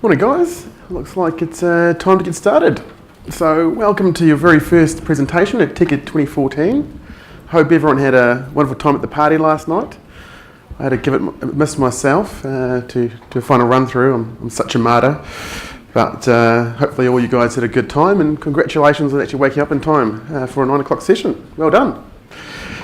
Morning guys, looks like it's time to get started. So welcome to your very first presentation at TechEd 2014. Hope everyone had a wonderful time at the party last night. I had to give it a miss myself to a final run through. I'm such a martyr, but hopefully all you guys had a good time, and congratulations on actually waking up in time for a 9 o'clock session. Well done.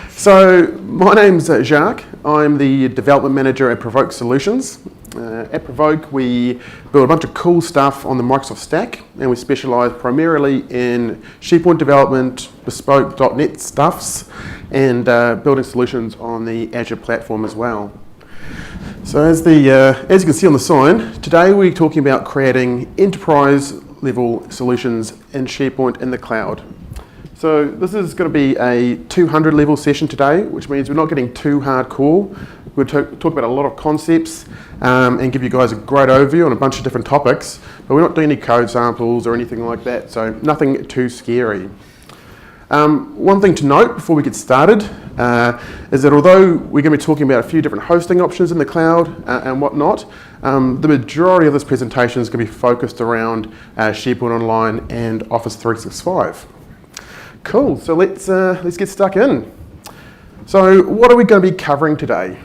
So my name's Jacques. I'm the development manager at Provoke Solutions. At Provoke, we build a bunch of cool stuff on the Microsoft stack, and we specialise primarily in SharePoint development, bespoke .NET stuffs, and building solutions on the Azure platform as well. So as you can see on the sign, today we're talking about creating enterprise-level solutions in SharePoint in the cloud. So this is going to be a 200 level session today, which means we're not getting too hardcore. We'll talk about a lot of concepts and give you guys a great overview on a bunch of different topics, but we're not doing any code samples or anything like that, so nothing too scary. One thing to note before we get started is that although we're going to be talking about a few different hosting options in the cloud and whatnot, the majority of this presentation is going to be focused around SharePoint Online and Office 365. Cool, so let's get stuck in. So what are we going to be covering today?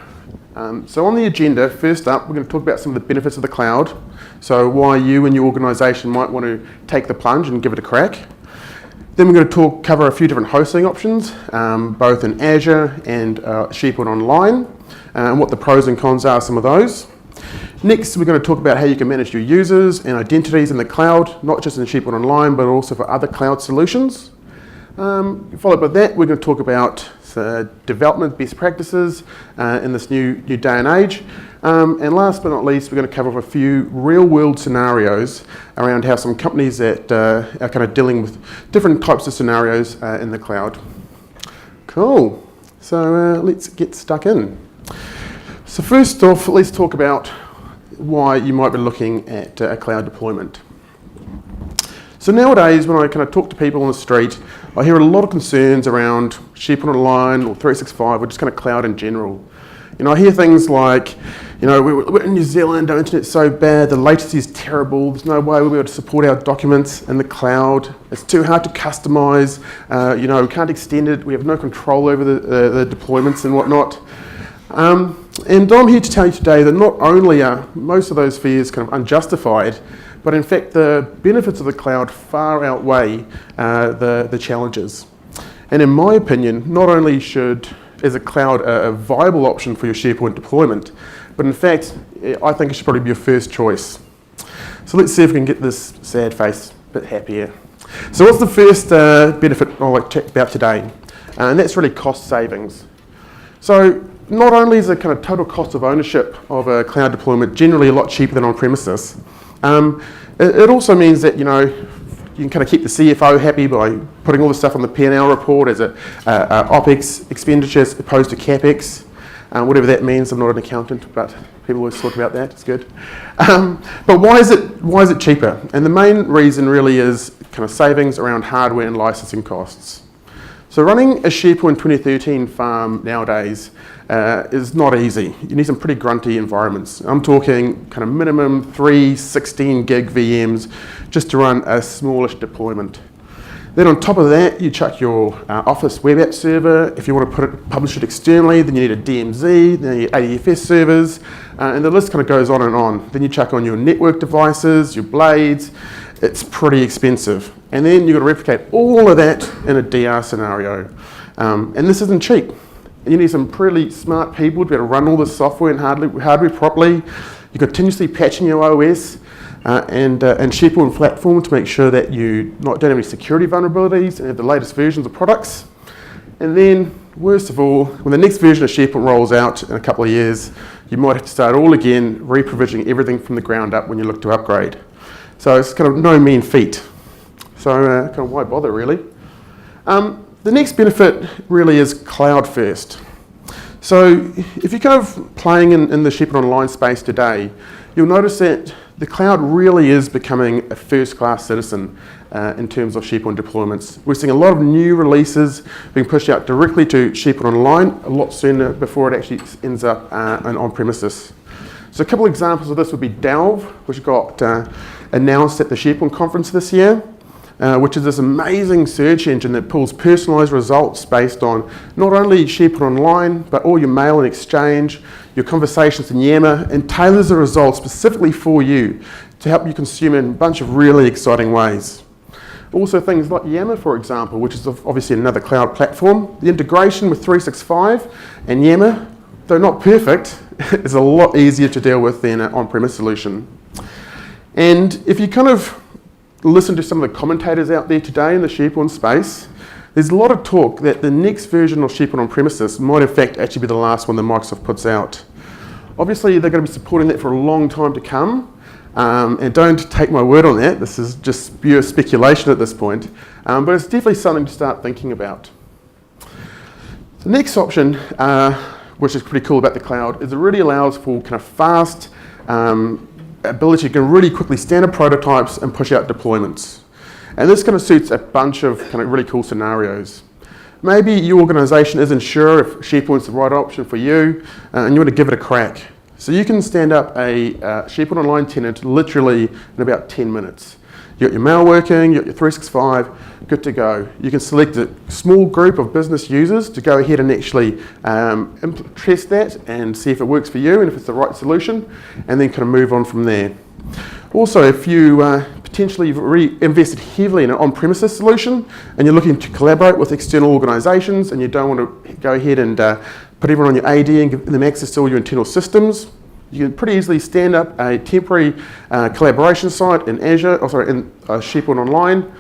So on the agenda, first up, we're going to talk about some of the benefits of the cloud. So why you and your organisation might want to take the plunge and give it a crack. Then we're going to cover a few different hosting options, both in Azure and SharePoint Online, and what the pros and cons are, some of those. Next, we're going to talk about how you can manage your users and identities in the cloud, not just in SharePoint Online, but also for other cloud solutions. Followed by that, we're going to talk about development best practices in this new day and age. And last but not least, we're going to cover a few real-world scenarios around how some companies that are kind of dealing with different types of scenarios in the cloud. Cool. So let's get stuck in. So first off, let's talk about why you might be looking at a cloud deployment. So nowadays, when I kind of talk to people on the street, I hear a lot of concerns around SharePoint Online or 365 or just kind of cloud in general. You know, I hear things like, you know, we're in New Zealand, our internet's so bad, the latency is terrible, there's no way we'll be able to support our documents in the cloud, it's too hard to customize, you know, we can't extend it, we have no control over the deployments and whatnot. And I'm here to tell you today that not only are most of those fears kind of unjustified, but in fact the benefits of the cloud far outweigh the challenges. And in my opinion, not only is a cloud a viable option for your SharePoint deployment, but in fact, I think it should probably be your first choice. So let's see if we can get this sad face a bit happier. So what's the first benefit I'd like to chat about today? And that's really cost savings. So not only is the kind of total cost of ownership of a cloud deployment generally a lot cheaper than on-premises, it also means that, you know, you can kind of keep the CFO happy by putting all the stuff on the P&L report as a OPEX expenditure as opposed to CAPEX, whatever that means. I'm not an accountant, but people always talk about that. It's good. But why is it cheaper? And the main reason really is kind of savings around hardware and licensing costs. So running a SharePoint 2013 farm nowadays is not easy. You need some pretty grunty environments. I'm talking kind of minimum 3 16 gig VMs just to run a smallish deployment. Then on top of that, you chuck your Office web app server. If you want to publish it externally, then you need a DMZ, then you need ADFS servers, and the list kind of goes on and on. Then you chuck on your network devices, your blades. It's pretty expensive. And then you've got to replicate all of that in a DR scenario. And this isn't cheap. You need some pretty smart people to be able to run all this software and hardware properly. You're continuously patching your OS and SharePoint platform to make sure that you don't have any security vulnerabilities and have the latest versions of products. And then, worst of all, when the next version of SharePoint rolls out in a couple of years, you might have to start all again, re-provisioning everything from the ground up when you look to upgrade. So it's kind of no mean feat. So kind of why bother, really? The next benefit really is cloud first. So if you're kind of playing in the SharePoint Online space today, you'll notice that the cloud really is becoming a first-class citizen in terms of SharePoint deployments. We're seeing a lot of new releases being pushed out directly to SharePoint Online a lot sooner before it actually ends up on premises. So a couple of examples of this would be Delve, which got announced at the SharePoint conference this year, which is this amazing search engine that pulls personalised results based on not only SharePoint Online, but all your mail and exchange, your conversations in Yammer, and tailors the results specifically for you to help you consume in a bunch of really exciting ways. Also things like Yammer, for example, which is obviously another cloud platform. The integration with 365 and Yammer, though not perfect, is a lot easier to deal with than an on-premise solution. And if you kind of listen to some of the commentators out there today in the SharePoint space, there's a lot of talk that the next version of SharePoint on premises might in fact actually be the last one that Microsoft puts out. Obviously they're going to be supporting that for a long time to come, and don't take my word on that, this is just pure speculation at this point, but it's definitely something to start thinking about. The next option, which is pretty cool about the cloud, is it really allows for kind of fast ability to really quickly stand up prototypes and push out deployments. And this kind of suits a bunch of kind of really cool scenarios. Maybe your organisation isn't sure if SharePoint's the right option for you, and you want to give it a crack. So you can stand up a SharePoint Online tenant literally in about 10 minutes. You got your mail working, you got your 365, good to go. You can select a small group of business users to go ahead and actually test that and see if it works for you and if it's the right solution, and then kind of move on from there. Also, if you potentially you've invested heavily in an on-premises solution and you're looking to collaborate with external organisations and you don't want to go ahead and put everyone on your AD and give them access to all your internal systems, you can pretty easily stand up a temporary collaboration site in Azure, in SharePoint Online,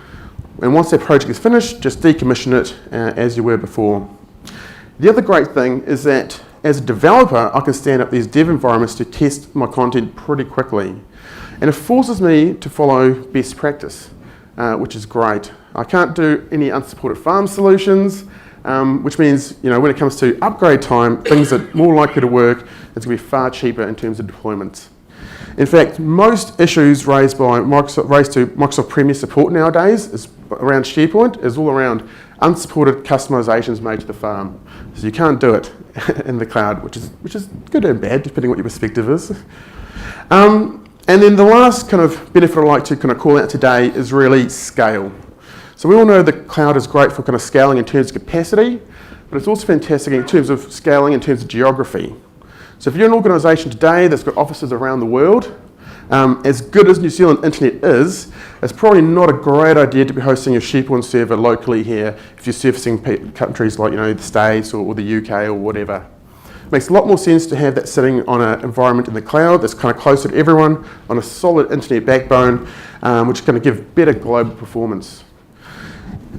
and once that project is finished, just decommission it as you were before. The other great thing is that as a developer, I can stand up these dev environments to test my content pretty quickly. And it forces me to follow best practice, which is great. I can't do any unsupported farm solutions, which means, when it comes to upgrade time, things are more likely to work. It's going to be far cheaper in terms of deployments. In fact, most issues raised to Microsoft Premier support nowadays around SharePoint is all around unsupported customizations made to the farm. So you can't do it in the cloud, which is good and bad, depending on what your perspective is. And then the last kind of benefit I'd like to kind of call out today is really scale. So we all know the cloud is great for kind of scaling in terms of capacity, but it's also fantastic in terms of scaling in terms of geography. So if you're an organisation today that's got offices around the world, as good as New Zealand internet is, it's probably not a great idea to be hosting your SharePoint server locally here if you're servicing countries like the States or the UK or whatever. It makes a lot more sense to have that sitting on an environment in the cloud that's kind of closer to everyone on a solid internet backbone, which is going to give better global performance.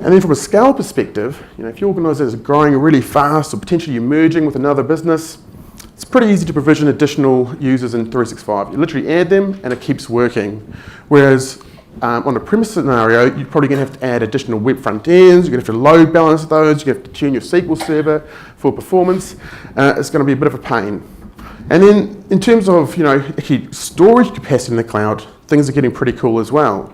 And then from a scale perspective, if your organisation is growing really fast or potentially you're merging with another business, it's pretty easy to provision additional users in 365. You literally add them and it keeps working. Whereas on a premise scenario, you're probably going to have to add additional web front ends, you're going to have to load balance those, you're going to have to tune your SQL server for performance. It's going to be a bit of a pain. And then in terms of actually storage capacity in the cloud, things are getting pretty cool as well.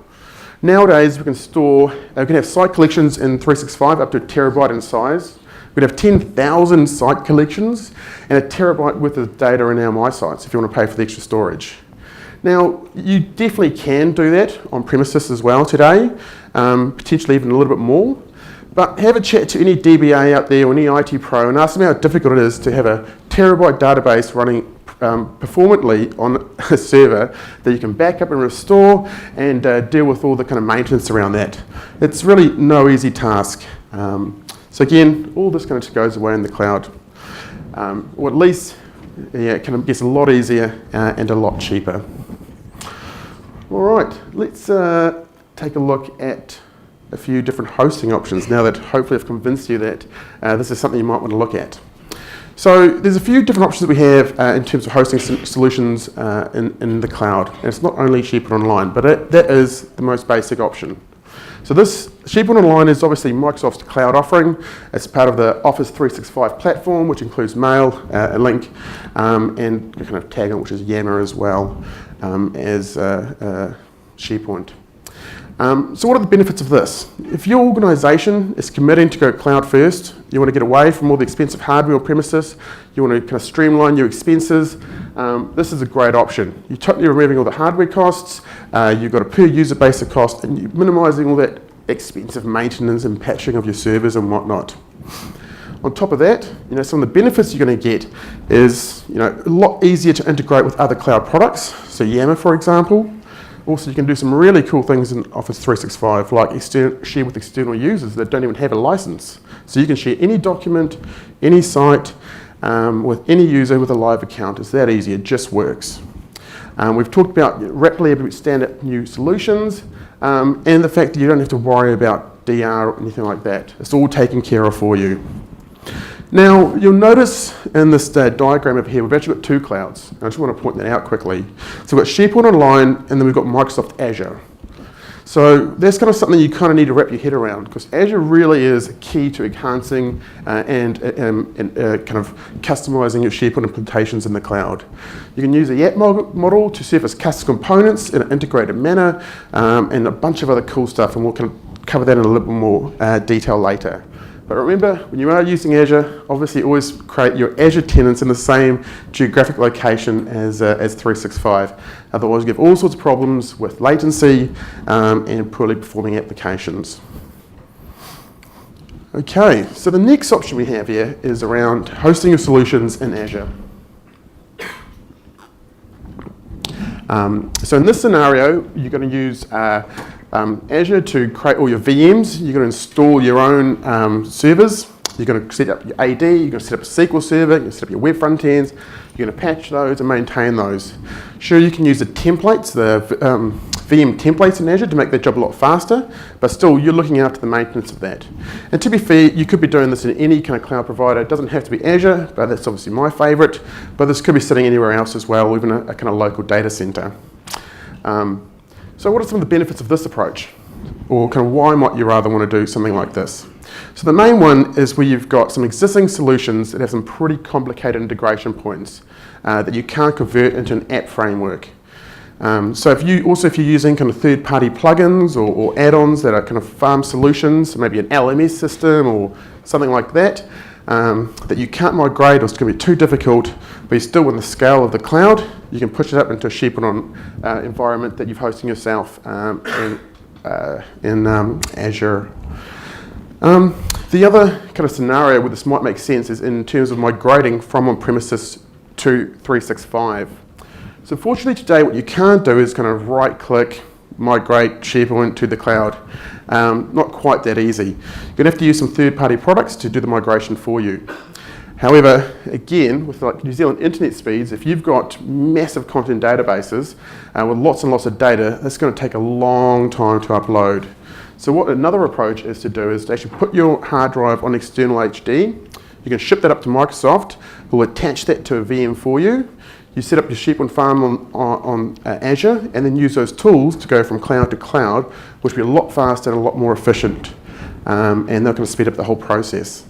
Nowadays we can have site collections in 365 up to 1 terabyte in size. We can have 10,000 site collections and 1 terabyte worth of data in our My Sites if you want to pay for the extra storage. Now, you definitely can do that on premises as well today, potentially even a little bit more. But have a chat to any DBA out there or any IT pro and ask them how difficult it is to have a terabyte database running performantly on a server that you can back up and restore and deal with all the kind of maintenance around that. It's really no easy task. So again, all this kind of goes away in the cloud. Or at least it kind of gets a lot easier and a lot cheaper. All right, let's take a look at a few different hosting options now that hopefully I've convinced you that this is something you might want to look at. So there's a few different options that we have in terms of hosting solutions in the cloud. And it's not only SharePoint Online, but that is the most basic option. So this SharePoint Online is obviously Microsoft's cloud offering. It's part of the Office 365 platform, which includes Mail, a link, and kind of tag on, which is Yammer as well as SharePoint. So what are the benefits of this? If your organisation is committing to go cloud first, you want to get away from all the expensive hardware on premises, you want to kind of streamline your expenses, this is a great option. You're totally removing all the hardware costs, you've got a per user basic cost, and you're minimising all that expensive maintenance and patching of your servers and whatnot. On top of that, some of the benefits you're going to get is, a lot easier to integrate with other cloud products. So Yammer, for example. Also, you can do some really cool things in Office 365, like share with external users that don't even have a license. So you can share any document, any site, with any user with a live account. It's that easy, it just works. We've talked about rapidly able to stand up new solutions, and the fact that you don't have to worry about DR or anything like that. It's all taken care of for you. Now, you'll notice in this diagram over here, we've actually got two clouds. I just want to point that out quickly. So we've got SharePoint Online, and then we've got Microsoft Azure. So that's kind of something you kind of need to wrap your head around, because Azure really is key to enhancing and kind of customizing your SharePoint implementations in the cloud. You can use a YAP model to surface custom components in an integrated manner, and a bunch of other cool stuff, and we'll kind of cover that in a little bit more detail later. But remember, when you are using Azure, obviously always create your Azure tenants in the same geographic location as 365. Otherwise, you have all sorts of problems with latency and poorly performing applications. Okay, so the next option we have here is around hosting your solutions in Azure. So in this scenario, you're going to use Azure to create all your VMs. You're going to install your own servers. You're going to set up your AD, you're going to set up a SQL server, you're going to set up your web front ends, you're going to patch those and maintain those. Sure, you can use the templates, the VM templates in Azure to make that job a lot faster, but still you're looking after the maintenance of that. And to be fair, you could be doing this in any kind of cloud provider. It doesn't have to be Azure, but that's obviously my favourite, but this could be sitting anywhere else as well, even a kind of local data centre. So what are some of the benefits of this approach? Or kind of why might you rather want to do something like this? So the main one is where you've got some existing solutions that have some pretty complicated integration points that you can't convert into an app framework. So if you're using kind of third-party plugins or add-ons that are kind of farm solutions, maybe an LMS system or something like that, that you can't migrate or it's going to be too difficult, but you're still in the scale of the cloud, you can push it up into a SharePoint environment that you've hosting yourself in Azure. The other kind of scenario where this might make sense is in terms of migrating from on-premises to 365. So fortunately today what you can't do is kind of right-click, migrate SharePoint to the cloud. Not quite that easy. You're going to have to use some third-party products to do the migration for you. However, again, with like New Zealand internet speeds, if you've got massive content databases with lots and lots of data, that's going to take a long time to upload. So what another approach is to do is to actually put your hard drive on external HD. You can ship that up to Microsoft, who will attach that to a VM for you. You set up your SharePoint farm on Azure, and then use those tools to go from cloud to cloud, which will be a lot faster and a lot more efficient. And they're going to speed up the whole process.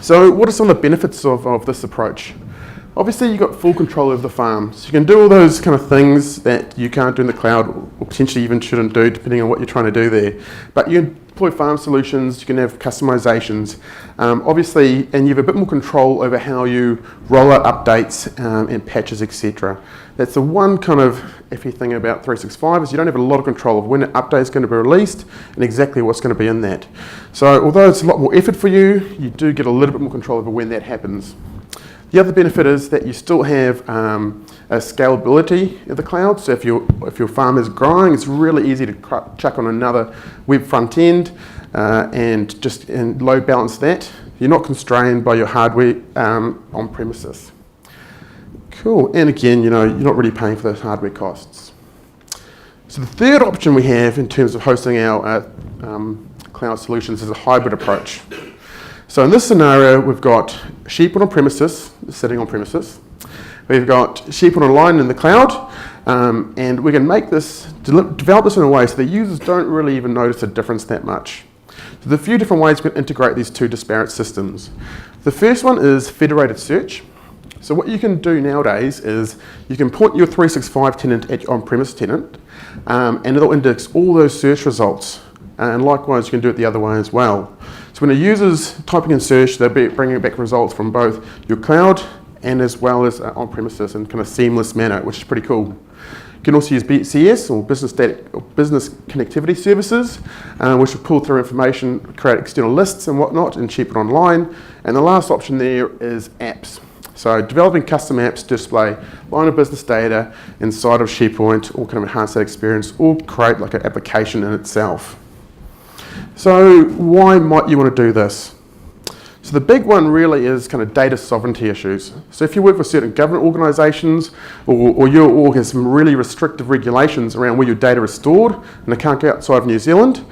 So what are some of the benefits of this approach? Obviously, you've got full control over the farm. So you can do all those kind of things that you can't do in the cloud, or potentially even shouldn't do, depending on what you're trying to do there. But you can deploy farm solutions, you can have customizations, obviously, and you have a bit more control over how you roll out updates and patches, etc. That's the one kind of iffy thing about 365 is you don't have a lot of control of when an update is going to be released and exactly what's going to be in that. So although it's a lot more effort for you, you do get a little bit more control over when that happens. The other benefit is that you still have a scalability of the cloud. So if your farm is growing, it's really easy to chuck on another web front end and load balance that. You're not constrained by your hardware on premises. Cool. And again, you're not really paying for those hardware costs. So the third option we have in terms of hosting our cloud solutions is a hybrid approach. So in this scenario, we've got SharePoint on premises, sitting on premises. We've got SharePoint Online in the cloud, and we can make this, develop this in a way so the users don't really even notice a difference that much. So there's a few different ways we can integrate these two disparate systems. The first one is federated search. So what you can do nowadays is you can point your 365 tenant at your on-premise tenant, and it'll index all those search results. And likewise, you can do it the other way as well. So when a user's typing in search, they'll be bringing back results from both your cloud and as well as on-premises in kind of seamless manner, which is pretty cool. You can also use BCS or business connectivity services, which will pull through information, create external lists and whatnot, and ship it online. And the last option there is apps. So developing custom apps to display line of business data inside of SharePoint, or kind of enhance that experience, or create like an application in itself. So why might you want to do this? So the big one really is kind of data sovereignty issues. So if you work for certain government organisations, or your org has some really restrictive regulations around where your data is stored and it can't go outside of New Zealand,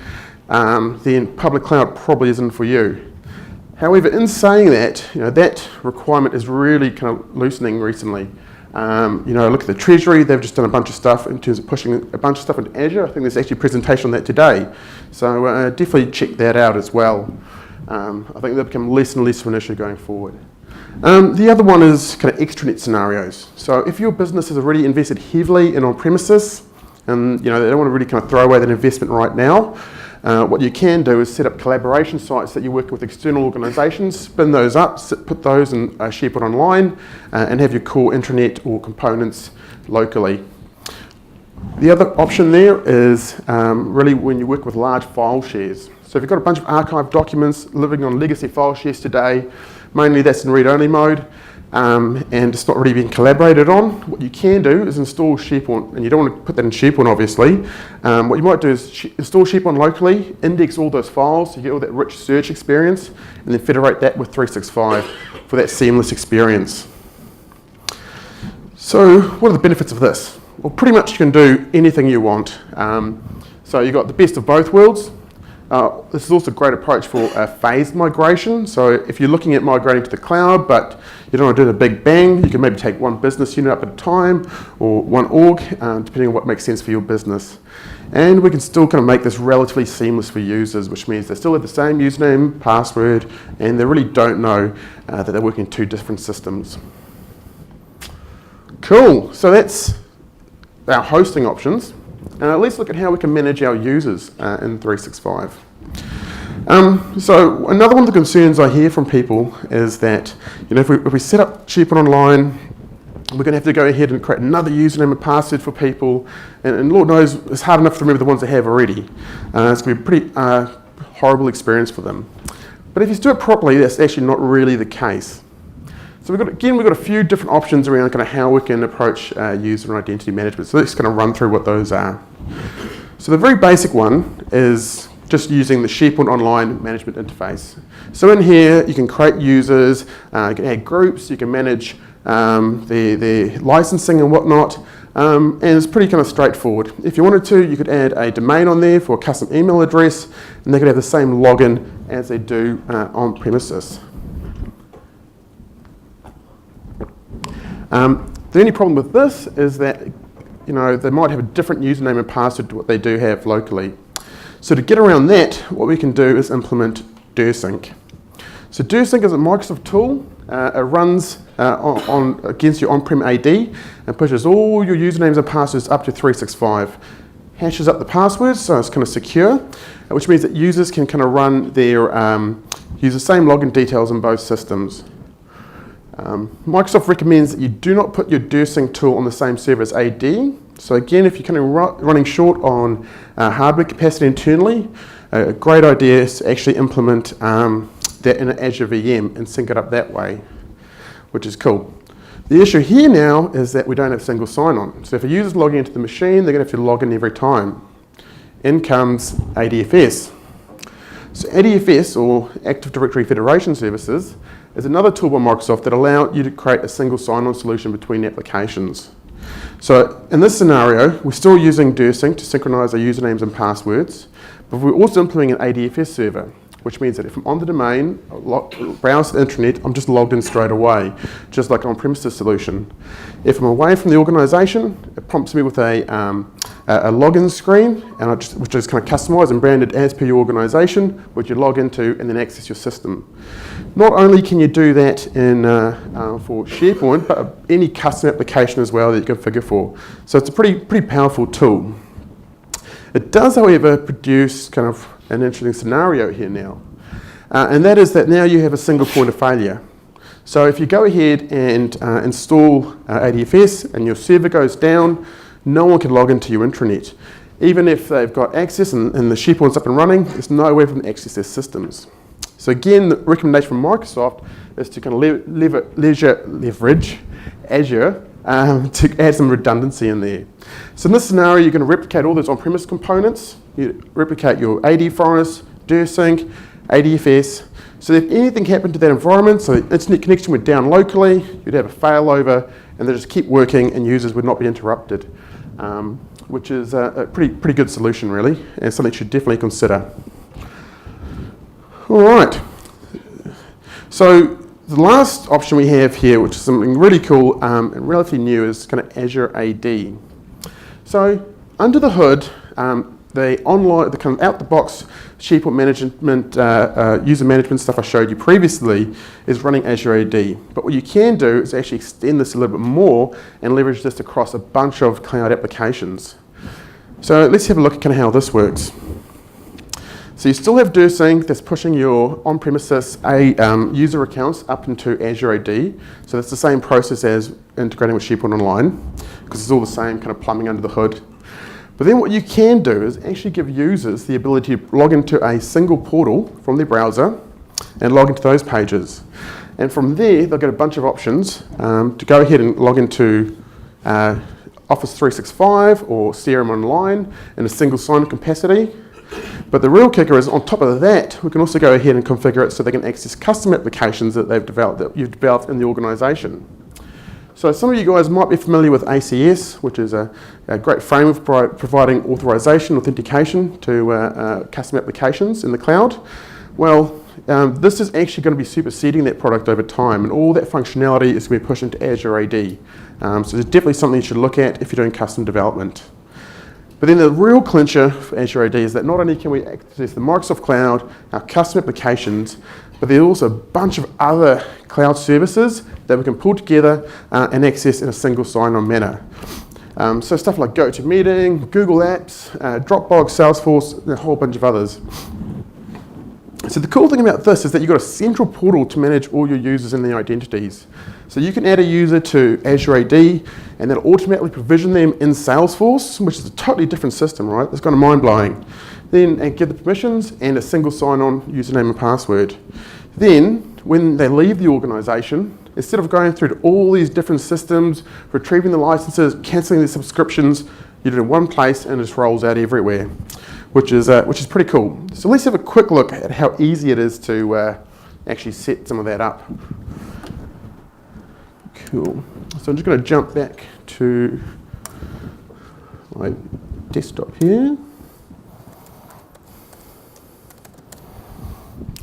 then public cloud probably isn't for you. However, in saying that, that requirement is really kind of loosening recently. Look at the Treasury, they've just done a bunch of stuff in terms of pushing a bunch of stuff into Azure. I think there's actually a presentation on that today. So definitely check that out as well. I think they'll become less and less of an issue going forward. The other one is kind of extranet scenarios. So if your business has already invested heavily in on-premises, and they don't want to really kind of throw away that investment right now, what you can do is set up collaboration sites that you work with external organisations, spin those up, put those in SharePoint Online, and have your core intranet or components locally. The other option there is really when you work with large file shares. So if you've got a bunch of archived documents living on legacy file shares today, mainly that's in read-only mode, and it's not really being collaborated on, what you can do is install SharePoint, and you don't want to put that in SharePoint obviously. What you might do is install SharePoint locally, index all those files, so you get all that rich search experience, and then federate that with 365 for that seamless experience. So what are the benefits of this? Well, pretty much you can do anything you want. So you've got the best of both worlds. This is also a great approach for phased migration. So if you're looking at migrating to the cloud, but you don't want to do the big bang, you can maybe take one business unit up at a time, or one org, depending on what makes sense for your business. And we can still kind of make this relatively seamless for users, which means they still have the same username, password, and they really don't know that they're working in two different systems. Cool, so that's our hosting options. Let's look at how we can manage our users in 365. So another one of the concerns I hear from people is that if we set up SharePoint Online, we're going to have to go ahead and create another username and password for people, and Lord knows it's hard enough to remember the ones they have already. It's going to be a pretty horrible experience for them. But if you do it properly, that's actually not really the case. So we've got a few different options around kind of how we can approach user and identity management. So let's kind of run through what those are. So the very basic one is just using the SharePoint Online management interface. So in here, you can create users, you can add groups, you can manage their licensing and whatnot, and it's pretty kind of straightforward. If you wanted to, you could add a domain on there for a custom email address, and they could have the same login as they do on premises. The only problem with this is that they might have a different username and password to what they do have locally. So to get around that, what we can do is implement DirSync. So DirSync is a Microsoft tool. It runs against your on-prem AD and pushes all your usernames and passwords up to 365. Hashes up the passwords so it's kind of secure, which means that users can kind of run use the same login details in both systems. Microsoft recommends that you do not put your DirSync tool on the same server as AD. So again, if you're kind of running short on hardware capacity internally, a great idea is to actually implement that in an Azure VM and sync it up that way, which is cool. The issue here now is that we don't have single sign-on. So if a user's logging into the machine, they're going to have to log in every time. In comes ADFS. So ADFS, or Active Directory Federation Services, is another tool by Microsoft that allows you to create a single sign-on solution between applications. So in this scenario, we're still using DirSync to synchronize our usernames and passwords, but we're also implementing an ADFS server, which means that if I'm on the domain, browse the intranet, I'm just logged in straight away, just like an on-premises solution. If I'm away from the organization, it prompts me with a a login screen, and which is kind of customized and branded as per your organization, which you log into and then access your system. Not only can you do that for SharePoint, but any custom application as well that you configure for. So it's a pretty powerful tool. It does, however, produce kind of an interesting scenario here now. And that is that now you have a single point of failure. So if you go ahead and install ADFS and your server goes down, no one can log into your intranet. Even if they've got access and the SharePoint's up and running, there's no way for them to access their systems. So again, the recommendation from Microsoft is to kind of leverage Azure to add some redundancy in there. So in this scenario, you're going to replicate all those on-premise components. You replicate your AD Forest, DirSync, ADFS. So if anything happened to that environment, so the internet connection went down locally, you'd have a failover, and they just keep working and users would not be interrupted, which is a pretty good solution really, and something you should definitely consider. All right. So the last option we have here, which is something really cool and relatively new, is kind of Azure AD. So under the hood, the kind of out-the-box SharePoint management, user management stuff I showed you previously is running Azure AD. But what you can do is actually extend this a little bit more and leverage this across a bunch of cloud applications. So let's have a look at kind of how this works. So you still have DirSync that's pushing your on-premises user accounts up into Azure AD. So that's the same process as integrating with SharePoint Online, because it's all the same kind of plumbing under the hood. But then what you can do is actually give users the ability to log into a single portal from their browser and log into those pages. And from there, they'll get a bunch of options to go ahead and log into Office 365 or CRM Online in a single sign-on capacity. But the real kicker is, on top of that, we can also go ahead and configure it so they can access custom applications that you've developed in the organization. So some of you guys might be familiar with ACS, which is a great framework for providing authorization, authentication to custom applications in the cloud. Well, this is actually going to be superseding that product over time, and all that functionality is going to be pushed into Azure AD. So it's definitely something you should look at if you're doing custom development. But then the real clincher for Azure AD is that not only can we access the Microsoft Cloud, our custom applications, but there's also a bunch of other cloud services that we can pull together and access in a single sign-on manner. So stuff like GoToMeeting, Google Apps, Dropbox, Salesforce, and a whole bunch of others. So the cool thing about this is that you've got a central portal to manage all your users and their identities. So you can add a user to Azure AD and then automatically provision them in Salesforce, which is a totally different system, right? It's kind of mind-blowing. Then give the permissions and a single sign-on username and password. Then, when they leave the organization, instead of going through to all these different systems, retrieving the licenses, cancelling the subscriptions, you do it in one place and it just rolls out everywhere, which is pretty cool. So let's have a quick look at how easy it is to actually set some of that up. Cool. So I'm just going to jump back to my desktop here.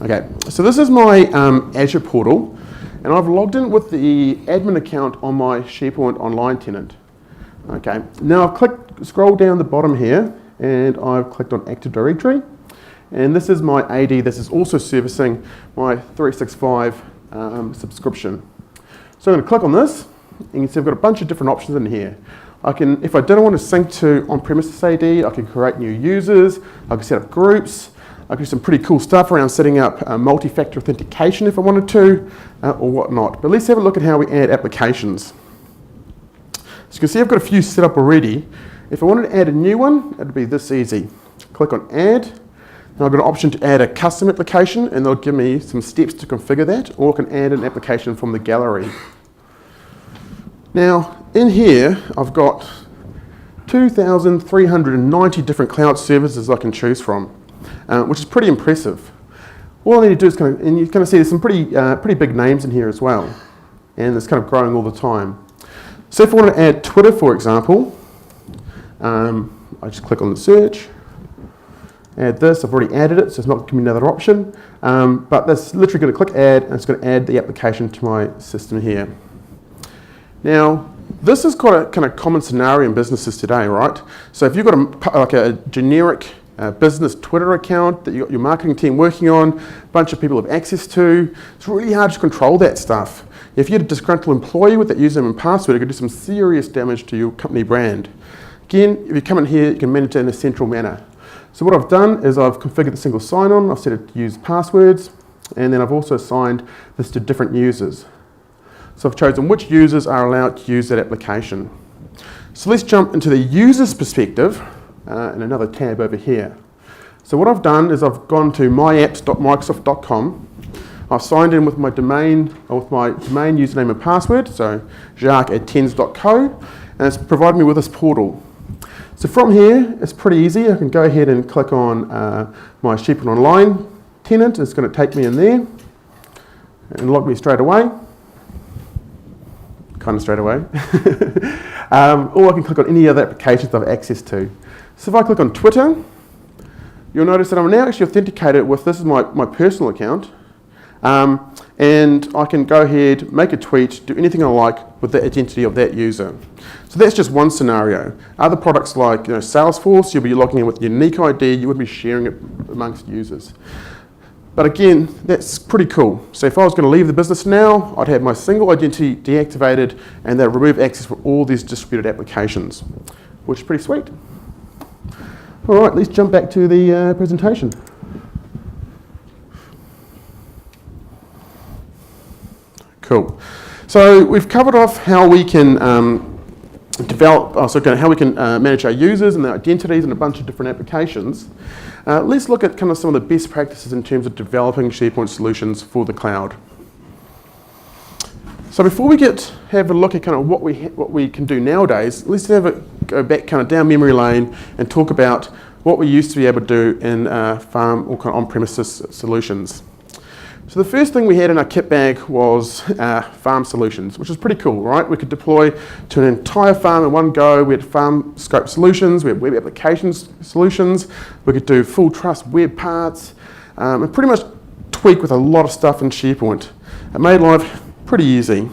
Okay, so this is my Azure portal, and I've logged in with the admin account on my SharePoint Online tenant. Okay, now I've scrolled down the bottom here, and I've clicked on Active Directory, and this is my AD. This is also servicing my 365 subscription. So I'm going to click on this, and you can see I've got a bunch of different options in here. If I don't want to sync to on-premises AD, I can create new users, I can set up groups, I can do some pretty cool stuff around setting up multi-factor authentication if I wanted to, or whatnot. But let's have a look at how we add applications. So you can see I've got a few set up already. If I wanted to add a new one, it would be this easy. Click on Add. Now I've got an option to add a custom application, and they'll give me some steps to configure that, or I can add an application from the gallery. Now, in here, I've got 2,390 different cloud services I can choose from. Which is pretty impressive. All I need to do is and you kind of see there's some pretty big names in here as well, and it's kind of growing all the time. So if I want to add Twitter, for example, I just click on the search, add this. I've already added it, so it's not giving me another option. But that's literally going to click Add, and it's going to add the application to my system here. Now, This is quite a kind of common scenario in businesses today, right? So if you've got a generic business Twitter account that you've got your marketing team working on, a bunch of people have access to, it's really hard to control that stuff. If you had a disgruntled employee with that username and password, it could do some serious damage to your company brand. Again, if you come in here, you can manage it in a central manner. So what I've done is I've configured the single sign-on, I've set it to use passwords, and then I've also assigned this to different users. So I've chosen which users are allowed to use that application. So let's jump into the user's perspective in another tab over here. So what I've done is I've gone to myapps.microsoft.com. I've signed in with my domain username and password, so jacques@tens.co, and it's provided me with this portal. So from here, it's pretty easy. I can go ahead and click on my SharePoint Online tenant. It's going to take me in there and log me straight away. Kind of straight away. Or I can click on any other applications I have access to. So if I click on Twitter, you'll notice that I'm now actually authenticated with, this is my personal account. And I can go ahead, make a tweet, do anything I like with the identity of that user. So that's just one scenario. Other products like Salesforce, you'll be logging in with a unique ID, you wouldn't be sharing it amongst users. But again, that's pretty cool. So if I was going to leave the business now, I'd have my single identity deactivated and they'll remove access for all these distributed applications, which is pretty sweet. All right, let's jump back to the presentation. Cool. So we've covered off how we can how we can manage our users and their identities and a bunch of different applications. Let's look at kind of some of the best practices in terms of developing SharePoint solutions for the cloud. So before we have a look at kind of what we can do nowadays, let's go back kind of down memory lane and talk about what we used to be able to do in farm or kind of on-premises solutions. So the first thing we had in our kit bag was farm solutions, which is pretty cool, right? We could deploy to an entire farm in one go. We had farm scope solutions, we had web applications solutions, we could do full trust web parts, and pretty much tweak with a lot of stuff in SharePoint. It made life pretty easy.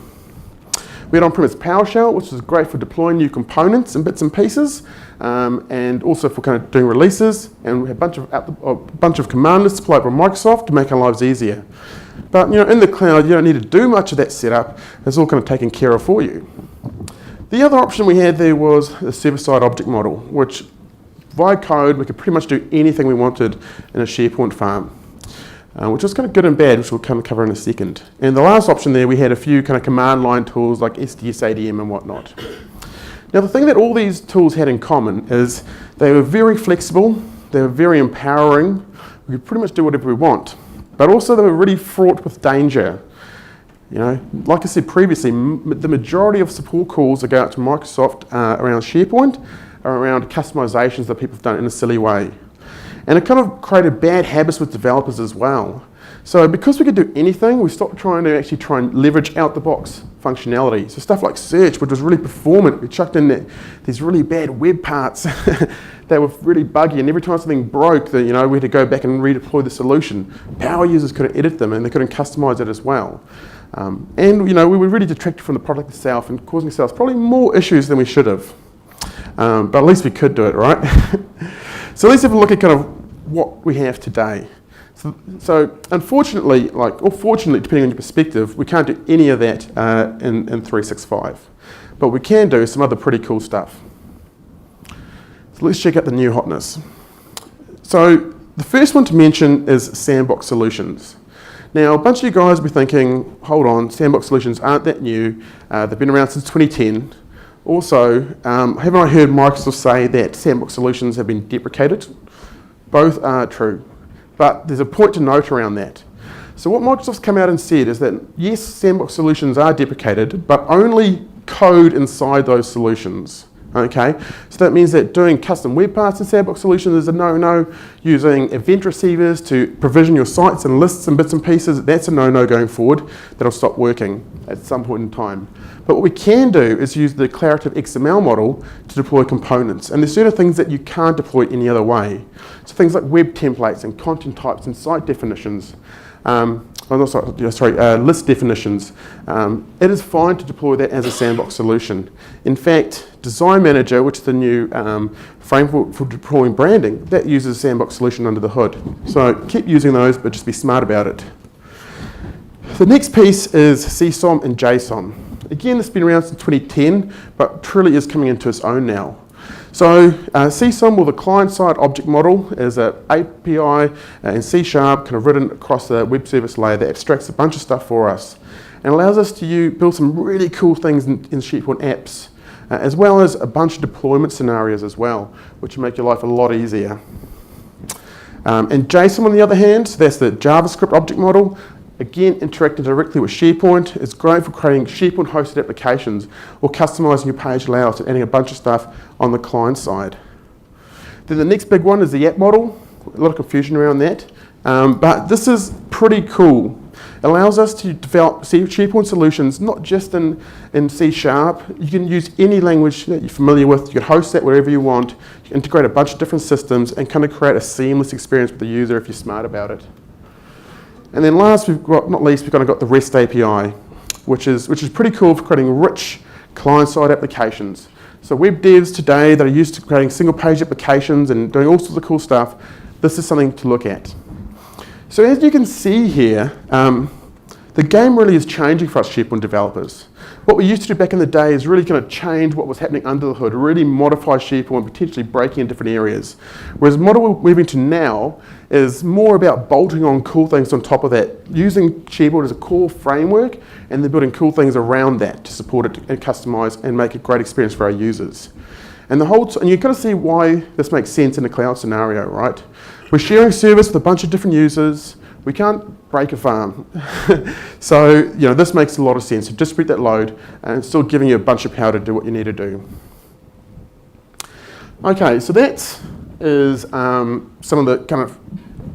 We had on-premise PowerShell, which is great for deploying new components and bits and pieces, and also for kind of doing releases. And we had a bunch of command lists supplied by Microsoft to make our lives easier. But in the cloud, you don't need to do much of that setup. It's all kind of taken care of for you. The other option we had there was the server-side object model, which via code we could pretty much do anything we wanted in a SharePoint farm. Which was kind of good and bad, which we'll kind of cover in a second. And the last option there, we had a few kind of command line tools like SDS, ADM and whatnot. Now the thing that all these tools had in common is they were very flexible, they were very empowering, we could pretty much do whatever we want, but also they were really fraught with danger. Like I said previously, the majority of support calls that go out to Microsoft around SharePoint are around customizations that people have done in a silly way. And it kind of created bad habits with developers as well. So because we could do anything, we stopped trying to actually try and leverage out-the-box functionality. So stuff like search, which was really performant, we chucked in these really bad web parts that were really buggy, and every time something broke, we had to go back and redeploy the solution. Power users couldn't edit them, and they couldn't customize it as well. And we were really detracted from the product itself and causing ourselves probably more issues than we should have. But at least we could do it, right? So let's have a look at kind of what we have today. So unfortunately, or fortunately, depending on your perspective, we can't do any of that in 365. But we can do some other pretty cool stuff. So let's check out the new hotness. So the first one to mention is Sandbox Solutions. Now, a bunch of you guys will be thinking, hold on, Sandbox Solutions aren't that new. They've been around since 2010. Also, haven't I heard Microsoft say that Sandbox Solutions have been deprecated? Both are true, but there's a point to note around that. So what Microsoft's come out and said is that yes, Sandbox Solutions are deprecated, but only code inside those solutions. Okay, so that means that doing custom web parts in Sandbox Solutions is a no-no. Using event receivers to provision your sites and lists and bits and pieces, that's a no-no going forward. That'll stop working at some point in time. But what we can do is use the declarative XML model to deploy components. And there's certain things that you can't deploy any other way. So things like web templates and content types and site definitions. list definitions. It is fine to deploy that as a sandbox solution. In fact, Design Manager, which is the new framework for deploying branding, that uses a sandbox solution under the hood. So keep using those, but just be smart about it. The next piece is CSOM and JSON. Again, this has been around since 2010, but truly is coming into its own now. So CSOM, or the client-side object model, is an API in C# kind of written across the web service layer that abstracts a bunch of stuff for us and allows us to build some really cool things in SharePoint apps, as well as a bunch of deployment scenarios as well, which will make your life a lot easier. And JSON, on the other hand, so that's the JavaScript object model. Again, interacting directly with SharePoint is great for creating SharePoint hosted applications or customizing your page layout and adding a bunch of stuff on the client side. Then the next big one is the app model. A lot of confusion around that, but this is pretty cool. It allows us to develop SharePoint solutions not just in C#. You can use any language that you're familiar with. You can host that wherever you want. You can integrate a bunch of different systems and kind of create a seamless experience with the user if you're smart about it. And then last, not least, we've kind of got the REST API, which is pretty cool for creating rich client-side applications. So web devs today that are used to creating single-page applications and doing all sorts of cool stuff, this is something to look at. So as you can see here, the game really is changing for us SharePoint developers. What we used to do back in the day is really kind of change what was happening under the hood, really modify SharePoint, potentially breaking in different areas. Whereas the model we're moving to now is more about bolting on cool things on top of that, using SharePoint as a core framework, and then building cool things around that to support it and customize and make a great experience for our users. And you kind of see why this makes sense in a cloud scenario, right? We're sharing service with a bunch of different users. We can't break a farm. So, this makes a lot of sense to distribute that load and still giving you a bunch of power to do what you need to do. Okay, so that is some of the kind of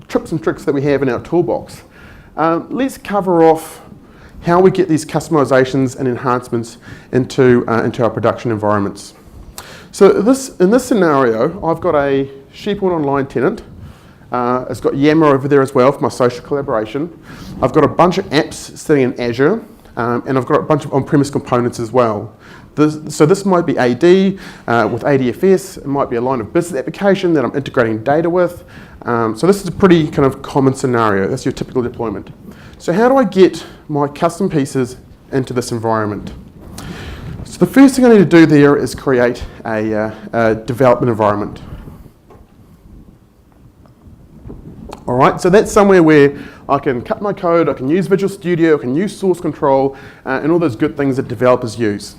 tips and tricks that we have in our toolbox. Let's cover off how we get these customizations and enhancements into our production environments. So in this scenario, I've got a SharePoint Online tenant. It's got Yammer over there as well for my social collaboration. I've got a bunch of apps sitting in Azure, and I've got a bunch of on-premise components as well. So this might be AD with ADFS. It might be a line of business application that I'm integrating data with. So this is a pretty kind of common scenario. That's your typical deployment. So how do I get my custom pieces into this environment? So the first thing I need to do there is create a development environment. All right, so that's somewhere where I can cut my code, I can use Visual Studio, I can use source control, and all those good things that developers use.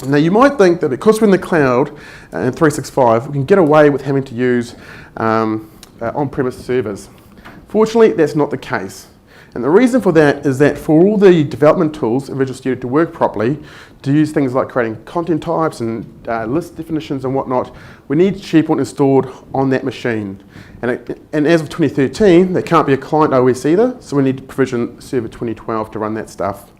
Now you might think that because we're in the cloud in 365, we can get away with having to use on-premise servers. Fortunately, that's not the case. And the reason for that is that for all the development tools in Visual Studio to work properly, to use things like creating content types and list definitions and whatnot, we need SharePoint installed on that machine. And as of 2013, there can't be a client OS either, so we need to provision Server 2012 to run that stuff.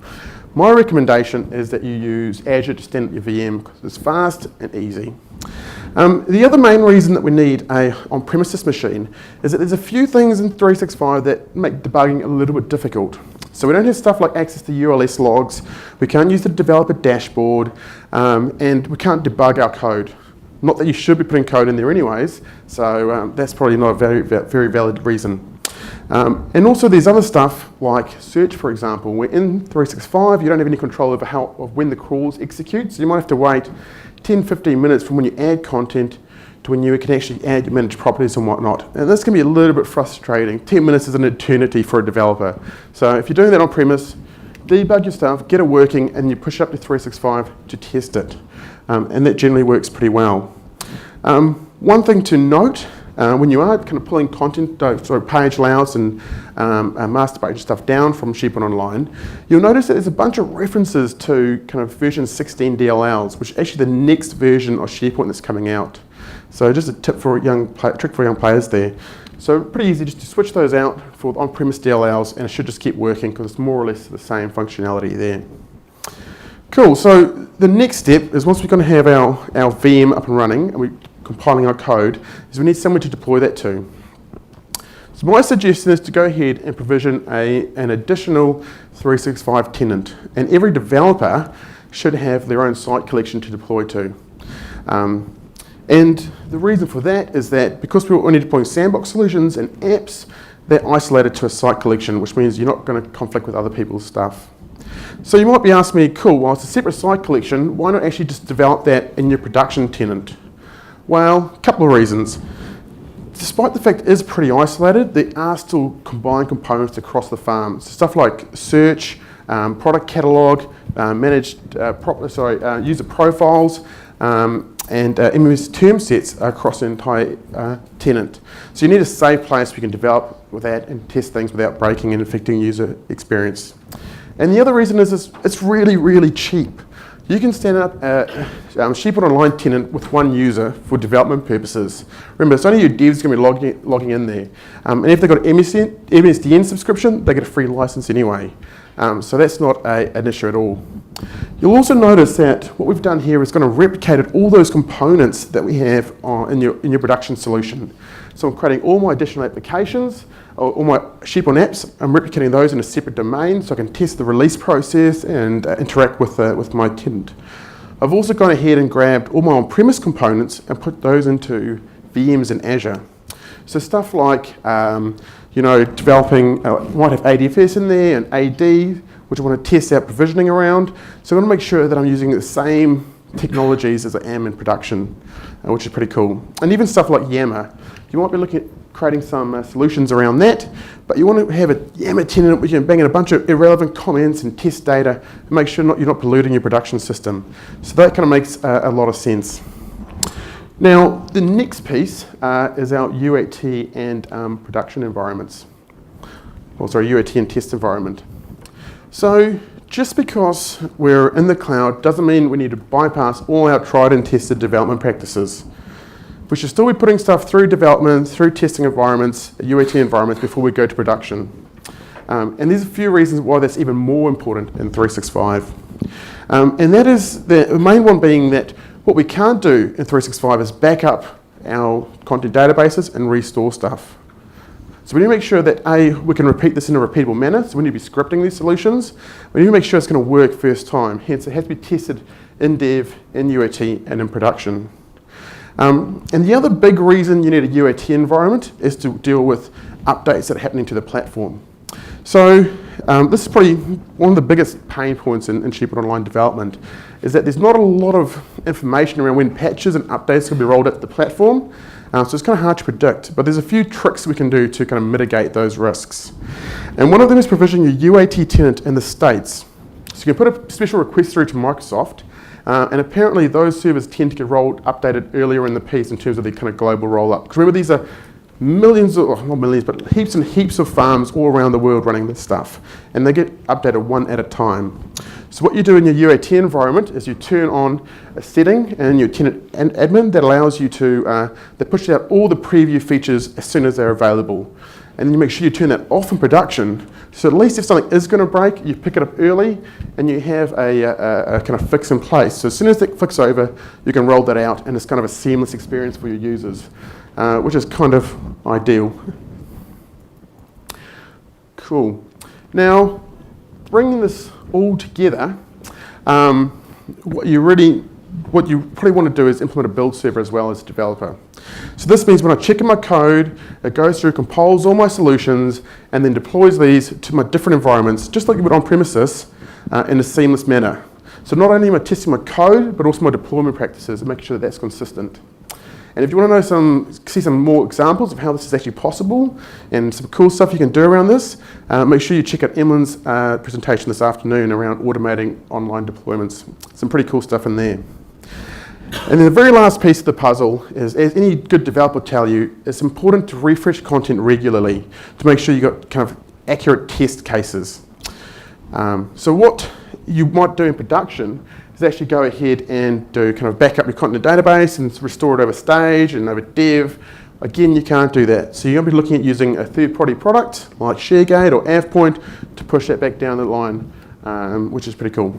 My recommendation is that you use Azure to stand up your VM because it's fast and easy. The other main reason that we need a on-premises machine is that there's a few things in 365 that make debugging a little bit difficult. So we don't have stuff like access to ULS logs, we can't use the developer dashboard, and we can't debug our code. Not that you should be putting code in there anyways, so that's probably not a very valid reason. And also there's other stuff like search, for example. Where in 365 you don't have any control over when the crawls execute, so you might have to wait 10-15 minutes from when you add content to when you can actually add your managed properties and whatnot. And this can be a little bit frustrating. 10 minutes is an eternity for a developer. So if you're doing that on premise, debug your stuff, get it working, and you push it up to 365 to test it. And that generally works pretty well. One thing to note, when you are kind of pulling content, page layouts and master page stuff down from SharePoint Online, you'll notice that there's a bunch of references to kind of version 16 DLLs, which is actually the next version of SharePoint that's coming out. So just a tip for trick for young players there. So pretty easy just to switch those out for on-premise DLLs, and it should just keep working because it's more or less the same functionality there. Cool, so the next step is once we're going to have our VM up and running and we're compiling our code, is we need somewhere to deploy that to. So my suggestion is to go ahead and provision an additional 365 tenant, and every developer should have their own site collection to deploy to. And the reason for that is that because we're only deploying sandbox solutions and apps, they're isolated to a site collection, which means you're not going to conflict with other people's stuff. So you might be asking me, cool, well, it's a separate site collection, why not actually just develop that in your production tenant? Well, a couple of reasons. Despite the fact it is pretty isolated, there are still combined components across the farm. So stuff like search, product catalog, user profiles, and MES term sets across the entire tenant. So you need a safe place where you can develop with that and test things without breaking and affecting user experience. And the other reason is it's really, really cheap. You can stand up a SharePoint Online tenant with one user for development purposes. Remember, it's only your devs going to be logging in there. And if they've got an MSDN subscription, they get a free license anyway. So that's not an issue at all. You'll also notice that what we've done here is going to replicate all those components that we have in your production solution. So I'm creating all my additional applications, all my SharePoint apps. I'm replicating those in a separate domain so I can test the release process and interact with my tenant. I've also gone ahead and grabbed all my on-premise components and put those into VMs in Azure. So stuff like developing, might have ADFS in there and AD, which I want to test out provisioning around. So I want to make sure that I'm using the same technologies as I am in production, which is pretty cool. And even stuff like Yammer. You might be looking at creating some solutions around that, but you want to have a Yammer tenant which you can bang in a bunch of irrelevant comments and test data and make sure you're not polluting your production system. So that kind of makes a lot of sense. Now, the next piece is our UAT and production environments. UAT and test environment. So just because we're in the cloud doesn't mean we need to bypass all our tried and tested development practices. We should still be putting stuff through development, through testing environments, UAT environments before we go to production. And there's a few reasons why that's even more important in 365. And that is the main one being that what we can't do in 365 is back up our content databases and restore stuff. So we need to make sure that we can repeat this in a repeatable manner. So we need to be scripting these solutions. We need to make sure it's going to work first time. Hence, it has to be tested in dev, in UAT, and in production. And the other big reason you need a UAT environment is to deal with updates that are happening to the platform. So this is probably one of the biggest pain points in SharePoint Online development, is that there's not a lot of information around when patches and updates can be rolled out to the platform. So it's kind of hard to predict, but there's a few tricks we can do to kind of mitigate those risks. And one of them is provisioning your UAT tenant in the States. So you can put a special request through to Microsoft, and apparently those servers tend to get updated earlier in the piece in terms of the kind of global rollout. Because remember, these are millions, or not millions, but heaps and heaps of farms all around the world running this stuff, and they get updated one at a time. So what you do in your UAT environment is you turn on a setting in your tenant admin that allows you to that pushes out all the preview features as soon as they're available. And then you make sure you turn that off in production, so at least if something is going to break, you pick it up early and you have a kind of fix in place. So as soon as that fix is over, you can roll that out and it's kind of a seamless experience for your users, which is kind of ideal. Cool. Now, bringing this all together, what you probably want to do is implement a build server as well as a developer. So this means when I check in my code, it goes through, compiles all my solutions, and then deploys these to my different environments, just like you would on premises, in a seamless manner. So not only am I testing my code, but also my deployment practices and making sure that that's consistent. And if you want to see some more examples of how this is actually possible and some cool stuff you can do around this, make sure you check out Emily's presentation this afternoon around automating online deployments. Some pretty cool stuff in there. And then the very last piece of the puzzle is, as any good developer will tell you, it's important to refresh content regularly to make sure you've got kind of accurate test cases. So what you might do in production is actually go ahead and do kind of back up your content database and restore it over stage and over dev. Again, you can't do that. So you're going to be looking at using a third-party product like ShareGate or AvePoint to push that back down the line, which is pretty cool.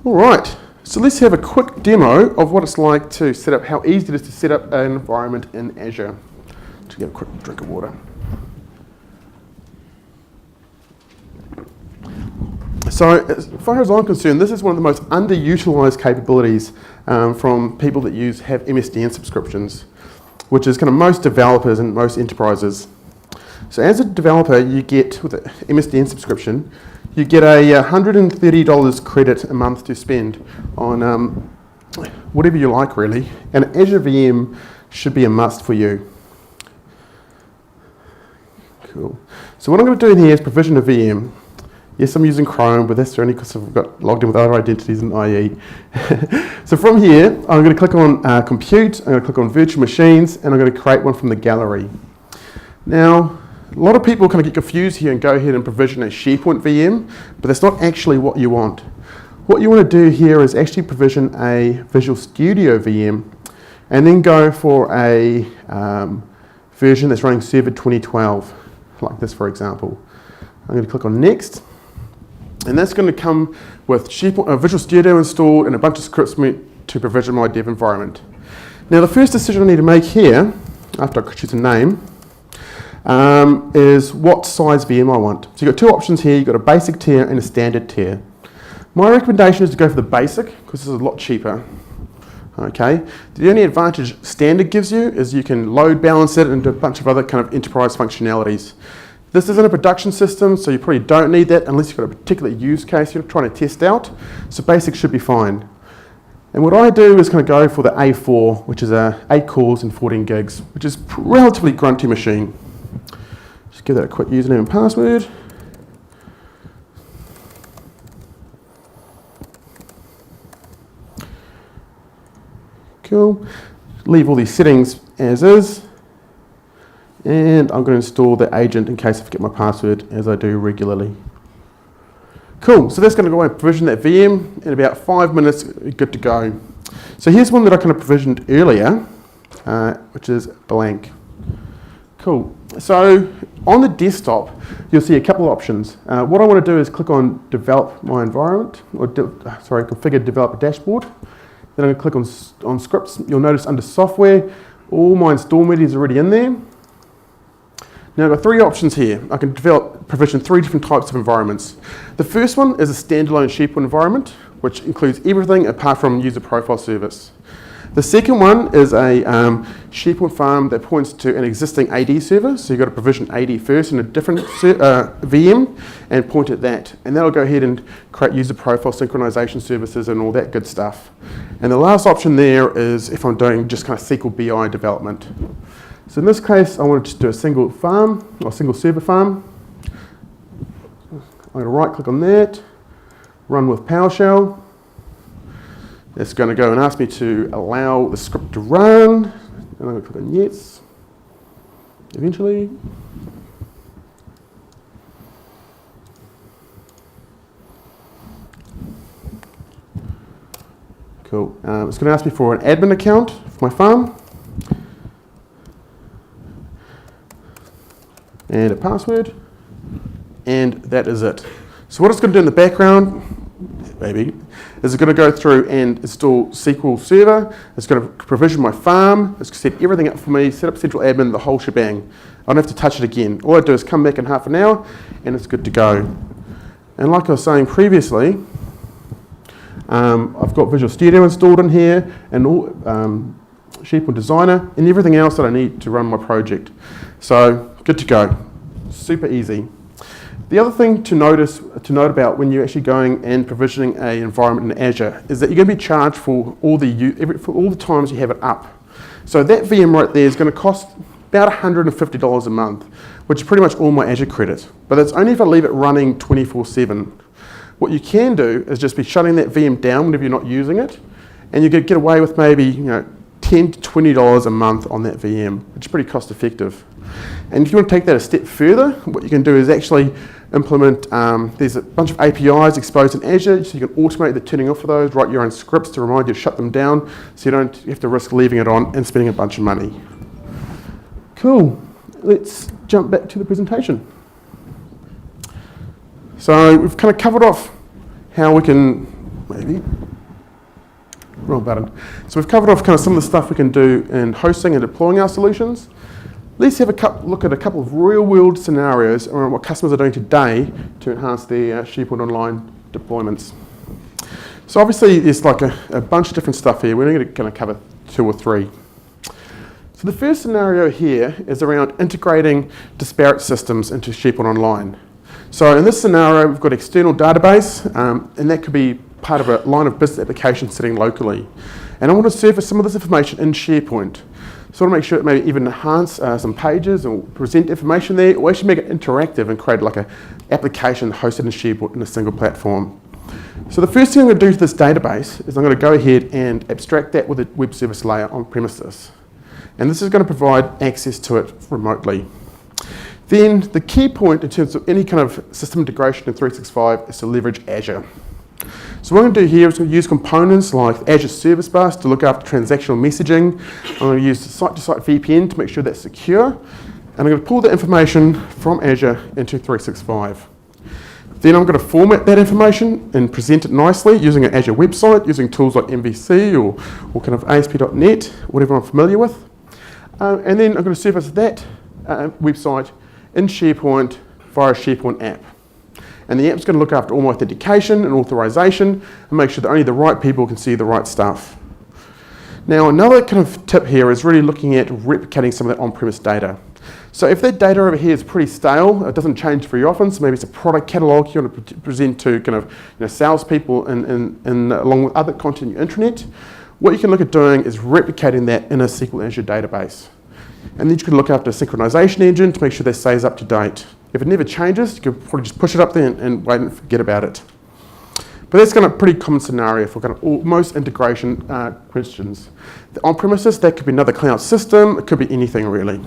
All right, so let's have a quick demo of what it's like to set up, how easy it is to set up an environment in Azure. Just get a quick drink of water. So as far as I'm concerned, this is one of the most underutilized capabilities from people that have MSDN subscriptions, which is kind of most developers and most enterprises. So as a developer, you get, with an MSDN subscription, you get a $130 credit a month to spend on whatever you like, really. And Azure VM should be a must for you. Cool. So what I'm going to do in here is provision a VM. Yes, I'm using Chrome, but that's only because I've got logged in with other identities in IE. So from here, I'm going to click on Compute, I'm going to click on Virtual Machines, and I'm going to create one from the gallery. Now, a lot of people kind of get confused here and go ahead and provision a SharePoint VM, but that's not actually what you want. What you want to do here is actually provision a Visual Studio VM, and then go for a version that's running Server 2012, like this, for example. I'm going to click on Next. And that's going to come with Visual Studio installed and a bunch of scripts to provision my dev environment. Now the first decision I need to make here, after I choose a name, is what size VM I want. So you've got two options here. You've got a basic tier and a standard tier. My recommendation is to go for the basic, because this is a lot cheaper. Okay. The only advantage standard gives you is you can load balance it and do a bunch of other kind of enterprise functionalities. This isn't a production system, so you probably don't need that unless you've got a particular use case you're trying to test out. So basic should be fine. And what I do is kind of go for the A4, which is 8 cores and 14 gigs, which is a relatively grunty machine. Just give that a quick username and password. Cool. Leave all these settings as is. And I'm going to install the agent in case I forget my password, as I do regularly. Cool, so that's going to go and provision that VM. In about 5 minutes, good to go. So here's one that I kind of provisioned earlier, which is blank. Cool, so on the desktop, you'll see a couple of options. What I want to do is click on Develop My Environment, or Configure Developer Dashboard. Then I'm going to click on Scripts. You'll notice under Software, all my install media is already in there. Now I've got three options here. I can provision 3 different types of environments. The first one is a standalone SharePoint environment, which includes everything apart from user profile service. The second one is a SharePoint farm that points to an existing AD server. So you've got to provision AD first in a different VM and point at that. And that'll go ahead and create user profile synchronization services and all that good stuff. And the last option there is if I'm doing just kind of SQL BI development. So in this case, I want to just do a single farm, or single server farm. I'm going to right click on that, run with PowerShell. It's going to go and ask me to allow the script to run. And I'm going to click on yes, eventually. Cool. It's going to ask me for an admin account for my farm. And a password, and that is it. So what it's going to do in the background, maybe, is it's going to go through and install SQL Server. It's going to provision my farm. It's going to set everything up for me, set up central admin, the whole shebang. I don't have to touch it again. All I do is come back in half an hour, and it's good to go. And like I was saying previously, I've got Visual Studio installed in here, and all, SharePoint Designer, and everything else that I need to run my project. So good to go, super easy. The other thing to note about when you're actually going and provisioning an environment in Azure is that you're going to be charged for all the times you have it up. So that VM right there is going to cost about $150 a month, which is pretty much all my Azure credit. But that's only if I leave it running 24/7. What you can do is just be shutting that VM down whenever you're not using it, and you could get away with maybe $10 to $20 a month on that VM, which is pretty cost effective. And if you want to take that a step further, what you can do is actually implement, there's a bunch of APIs exposed in Azure, so you can automate the turning off of those, write your own scripts to remind you to shut them down, so you don't have to risk leaving it on and spending a bunch of money. Cool, let's jump back to the presentation. So we've kind of covered off how we can, wrong button. So we've covered off kind of some of the stuff we can do in hosting and deploying our solutions. let's have a look at a couple of real-world scenarios around what customers are doing today to enhance their SharePoint Online deployments. So obviously there's like a bunch of different stuff here. We're only going to cover 2 or 3. So the first scenario here is around integrating disparate systems into SharePoint Online. So in this scenario, we've got external database, and that could be part of a line of business application sitting locally. And I want to surface some of this information in SharePoint. So I want to make sure it maybe even enhance some pages or present information there, or actually make it interactive and create like an application hosted in SharePoint in a single platform. So the first thing I'm going to do to this database is I'm going to go ahead and abstract that with a web service layer on premises. And this is going to provide access to it remotely. Then the key point in terms of any kind of system integration in 365 is to leverage Azure. So what I'm going to do here is going to use components like Azure Service Bus to look after transactional messaging. I'm going to use the site-to-site VPN to make sure that's secure. And I'm going to pull the information from Azure into 365. Then I'm going to format that information and present it nicely using an Azure website, using tools like MVC or kind of ASP.NET, whatever I'm familiar with. And then I'm going to surface that website in SharePoint via a SharePoint app. And the app's going to look after all my authentication and authorization and make sure that only the right people can see the right stuff. Now, another kind of tip here is really looking at replicating some of that on-premise data. So if that data over here is pretty stale, it doesn't change very often, so maybe it's a product catalog you want to present to kind of salespeople and along with other content in your intranet, what you can look at doing is replicating that in a SQL Azure database. And then you can look after a synchronization engine to make sure that stays up to date. If it never changes, you can probably just push it up there and wait and forget about it. But that's kind of a pretty common scenario for kind of most integration questions. On premises, that could be another cloud system, it could be anything really.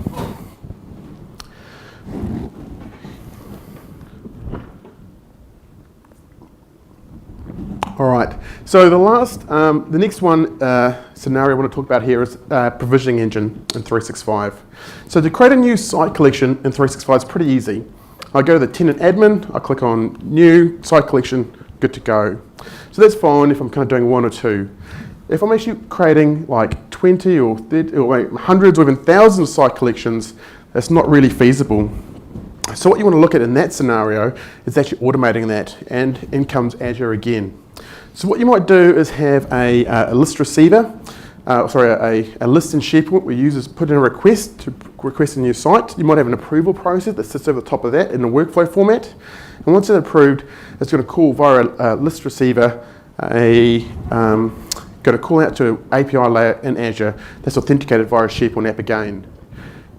All right, so the next one scenario I want to talk about here is provisioning engine in 365. So to create a new site collection in 365 is pretty easy. I go to the tenant admin, I click on new site collection, good to go. So that's fine if I'm kind of doing 1 or 2. If I'm actually creating like 20 or 30 or hundreds or even thousands of site collections, that's not really feasible. So what you want to look at in that scenario is actually automating that, and in comes Azure again. So what you might do is have a list receiver, a list in SharePoint where users put in a request to request a new site. You might have an approval process that sits over the top of that in a workflow format. And once it's approved, it's going to call via a list receiver, going to call out to an API layer in Azure that's authenticated via a SharePoint app again.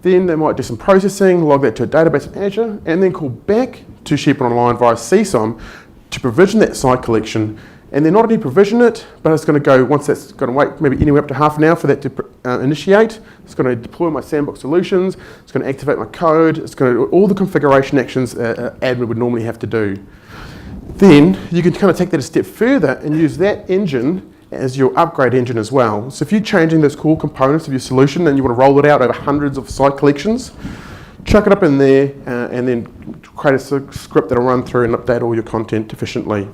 Then they might do some processing, log that to a database in Azure, and then call back to SharePoint Online via CSOM to provision that site collection. And then not only provision it, but it's going to go, once that's going to wait maybe anywhere up to half an hour for that to initiate, it's going to deploy my sandbox solutions, it's going to activate my code, it's going to do all the configuration actions admin would normally have to do. Then you can kind of take that a step further and use that engine as your upgrade engine as well. So if you're changing those core components of your solution and you want to roll it out over hundreds of site collections, chuck it up in there and then create a script that'll run through and update all your content efficiently.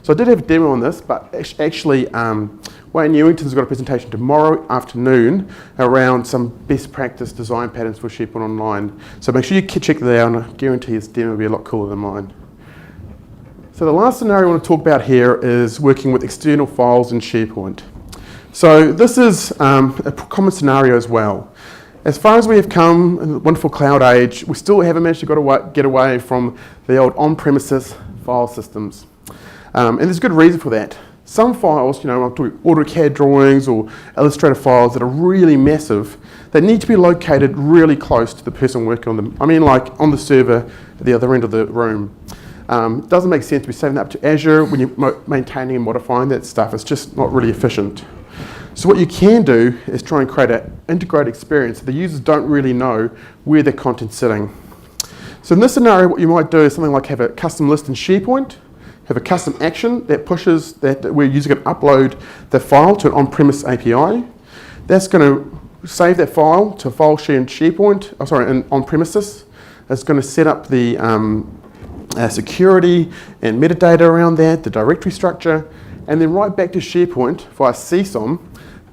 So I did have a demo on this, but actually Wayne Newington's got a presentation tomorrow afternoon around some best practice design patterns for SharePoint Online. So make sure you check that out, and I guarantee his demo will be a lot cooler than mine. So the last scenario I want to talk about here is working with external files in SharePoint. So this is a common scenario as well. As far as we have come in the wonderful cloud age, we still haven't managed to get away from the old on-premises file systems. And there's a good reason for that. Some files, I'm talking AutoCAD drawings or Illustrator files that are really massive, they need to be located really close to the person working on them. I mean, like on the server at the other end of the room. It doesn't make sense to be saving that up to Azure when you're maintaining and modifying that stuff. It's just not really efficient. So what you can do is try and create an integrated experience so the users don't really know where their content's sitting. So in this scenario, what you might do is something like have a custom list in SharePoint, have a custom action that pushes that where a user can upload the file to an on-premise API. That's going to save that file to a file share in SharePoint, on-premises. It's going to set up the security and metadata around that, the directory structure, and then right back to SharePoint via CSOM,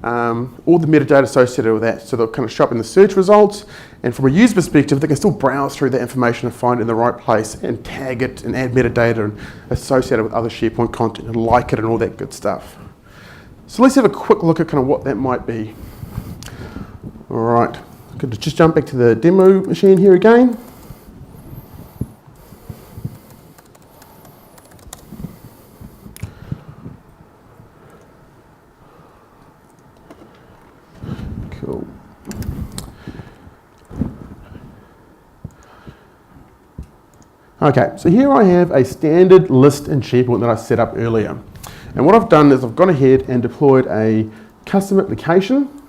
all the metadata associated with that. So they'll kind of show up in the search results, and from a user perspective, they can still browse through that information and find it in the right place and tag it and add metadata and associate it with other SharePoint content and like it and all that good stuff. So let's have a quick look at kind of what that might be. All right, good to just jump back to the demo machine here again. Cool. Okay, so here I have a standard list in SharePoint that I set up earlier. And what I've done is I've gone ahead and deployed a custom application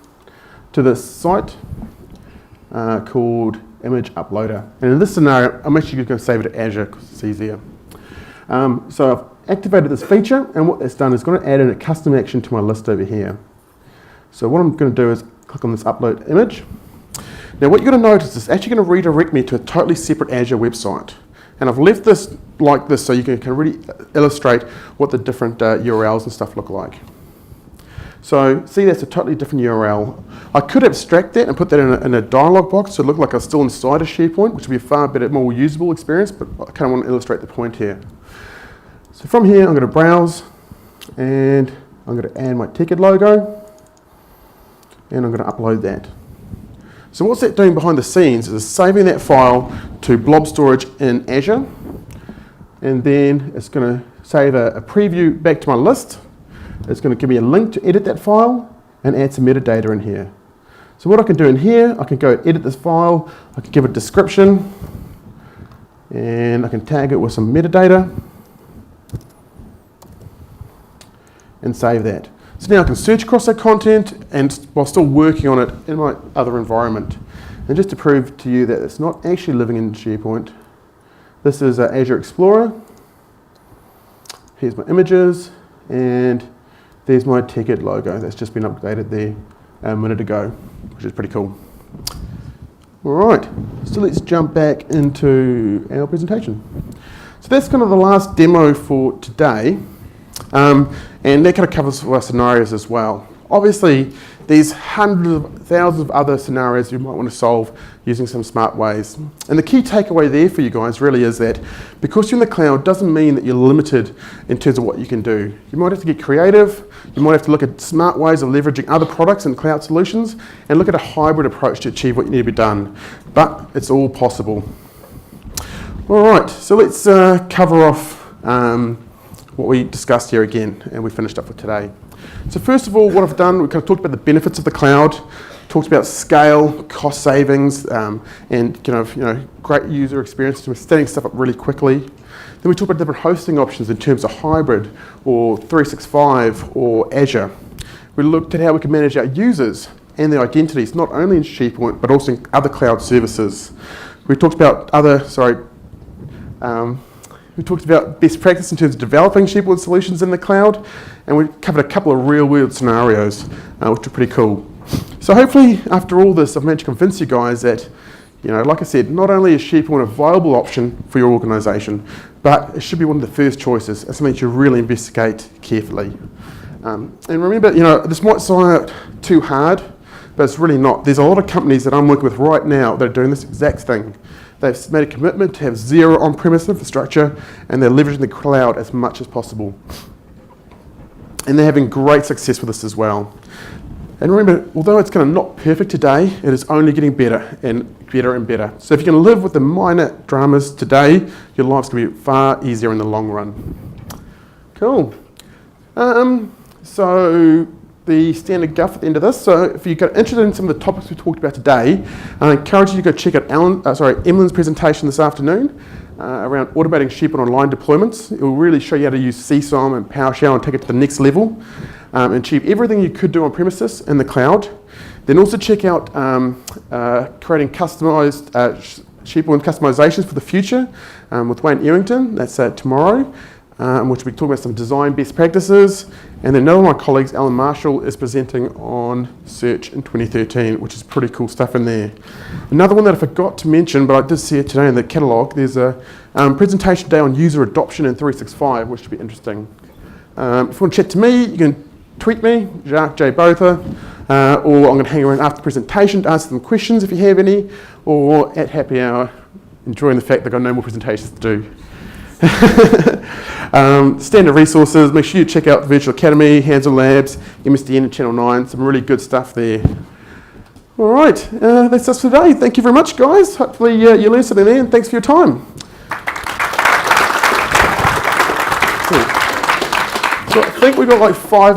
to this site called Image Uploader. And in this scenario, I'm actually going to save it to Azure because it's easier. So I've activated this feature, and what that's done is going to add in a custom action to my list over here. So what I'm going to do is click on this upload image. Now what you're going to notice is it's actually going to redirect me to a totally separate Azure website. And I've left this like this so you can kind of really illustrate what the different URLs and stuff look like. So see, that's a totally different URL. I could abstract that and put that in a dialog box so it looked like I was still inside of SharePoint, which would be a far better, more usable experience, but I kind of want to illustrate the point here. So from here, I'm going to browse, and I'm going to add my TechEd logo, and I'm going to upload that. So what's that doing behind the scenes is saving that file to blob storage in Azure, and then it's going to save a preview back to my list. It's going to give me a link to edit that file and add some metadata in here. So what I can do in here, I can go edit this file, I can give it a description, and I can tag it with some metadata and save that. So now I can search across that content and while still working on it in my other environment. And just to prove to you that it's not actually living in SharePoint, this is Azure Explorer. Here's my images, and there's my TechEd logo that's just been updated there a minute ago, which is pretty cool. All right, so let's jump back into our presentation. So that's kind of the last demo for today. And that kind of covers our scenarios as well. Obviously, there's hundreds of thousands of other scenarios you might want to solve using some smart ways. And the key takeaway there for you guys really is that because you're in the cloud doesn't mean that you're limited in terms of what you can do. You might have to get creative, you might have to look at smart ways of leveraging other products and cloud solutions, and look at a hybrid approach to achieve what you need to be done. But it's all possible. All right, so let's cover off what we discussed here again, and we finished up with today. So first of all, what I've done, we kind of talked about the benefits of the cloud, talked about scale, cost savings, and great user experience, so we're setting stuff up really quickly. Then we talked about different hosting options in terms of hybrid, or 365, or Azure. We looked at how we can manage our users and their identities, not only in SharePoint, but also in other cloud services. We talked about we talked about best practice in terms of developing SharePoint solutions in the cloud, and we covered a couple of real-world scenarios, which are pretty cool. So hopefully, after all this, I've managed to convince you guys that, like I said, not only is SharePoint a viable option for your organisation, but it should be one of the first choices. It's something you should really investigate carefully. And remember, this might sound too hard, but it's really not. There's a lot of companies that I'm working with right now that are doing this exact thing. They've made a commitment to have zero on-premise infrastructure, and they're leveraging the cloud as much as possible. And they're having great success with this as well. And remember, although it's kind of not perfect today, it is only getting better and better and better. So if you can live with the minor dramas today, your life's going to be far easier in the long run. Cool. So the standard guff at the end of this. So if you're interested in some of the topics we talked about today, I encourage you to go check out Emily's presentation this afternoon around automating SharePoint online deployments. It will really show you how to use CSOM and PowerShell and take it to the next level and achieve everything you could do on premises in the cloud. Then also check out creating customized SharePoint customizations for the future with Wayne Errington. That's tomorrow. Which we'll be talking about some design best practices. And then another one of my colleagues, Alan Marshall, is presenting on search in 2013, which is pretty cool stuff in there. Another one that I forgot to mention, but I did see it today in the catalogue, there's a presentation day on user adoption in 365, which should be interesting. If you want to chat to me, you can tweet me, Jacques J. Botha, or I'm going to hang around after the presentation to answer some questions if you have any, or at happy hour, enjoying the fact that I've got no more presentations to do. Standard resources, make sure you check out the Virtual Academy, Hands-on Labs, MSDN and Channel 9, some really good stuff there. All right, that's us for today. Thank you very much, guys. Hopefully you learned something there, and thanks for your time. Cool. So I think we've got like 5